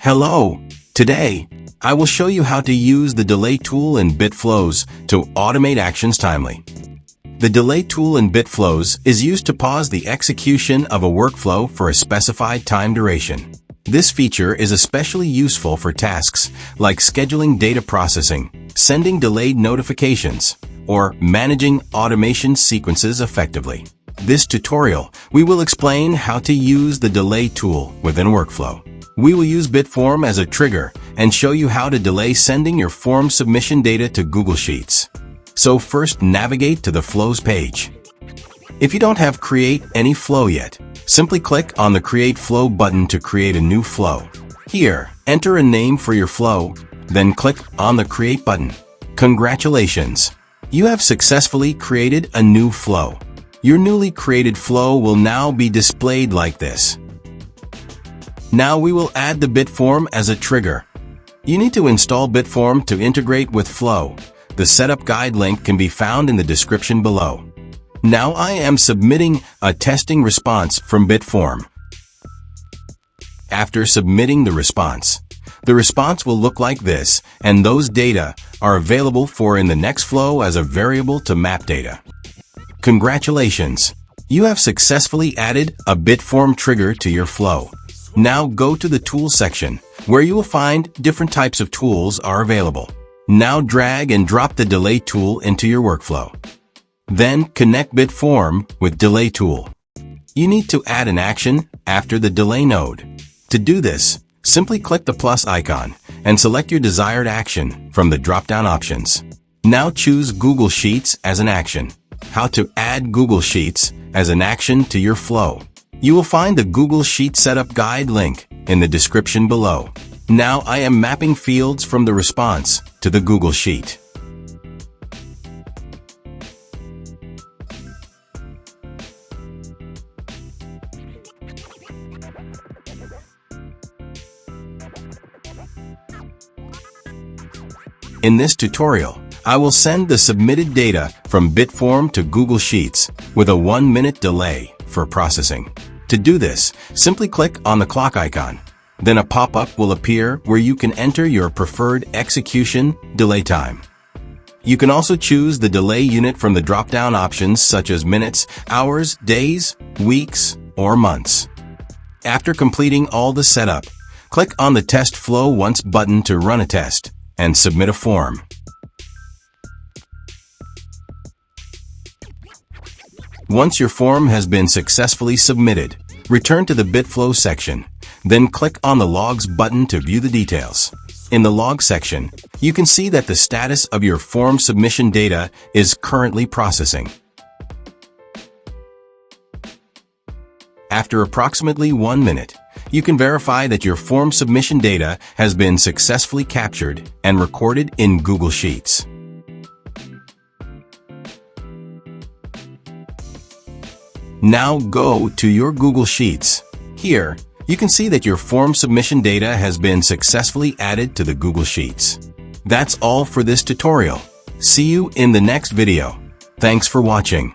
Hello! Today, I will show you how to use the delay tool in BitFlows to automate actions timely. The delay tool in BitFlows is used to pause the execution of a workflow for a specified time duration. This feature is especially useful for tasks like scheduling data processing, sending delayed notifications, or managing automation sequences effectively. This tutorial, we will explain how to use the delay tool within workflow. We will use BitForm as a trigger and show you how to delay sending your form submission data to Google Sheets. So first, navigate to the Flows page. If you don't have Create any flow yet, simply click on the Create Flow button to create a new flow. Here, enter a name for your flow, then click on the Create button. Congratulations! You have successfully created a new flow. Your newly created flow will now be displayed like this. Now we will add the BitForm as a trigger. You need to install BitForm to integrate with Flow. The setup guide link can be found in the description below. Now I am submitting a testing response from BitForm. After submitting the response will look like this, and those data are available for in the next flow as a variable to map data. Congratulations! You have successfully added a BitForm trigger to your flow. Now go to the Tools section, where you will find different types of tools are available. Now drag and drop the Delay tool into your workflow. Then connect BitForm with Delay tool. You need to add an action after the Delay node. To do this, simply click the plus icon and select your desired action from the drop-down options. Now choose Google Sheets as an action. How to add Google Sheets as an action to your flow. You will find the Google Sheet Setup Guide link in the description below. Now I am mapping fields from the response to the Google Sheet. In this tutorial, I will send the submitted data from BitForm to Google Sheets with a 1-minute delay for processing. To do this, simply click on the clock icon. Then a pop-up will appear where you can enter your preferred execution delay time. You can also choose the delay unit from the drop-down options such as minutes, hours, days, weeks, or months. After completing all the setup, click on the Test Flow Once button to run a test and submit a form. Once your form has been successfully submitted, return to the BitFlow section, then click on the Logs button to view the details. In the Log section, you can see that the status of your form submission data is currently processing. After approximately 1 minute, you can verify that your form submission data has been successfully captured and recorded in Google Sheets. Now go to your Google Sheets. Here, you can see that your form submission data has been successfully added to the Google Sheets. That's all for this tutorial. See you in the next video. Thanks for watching.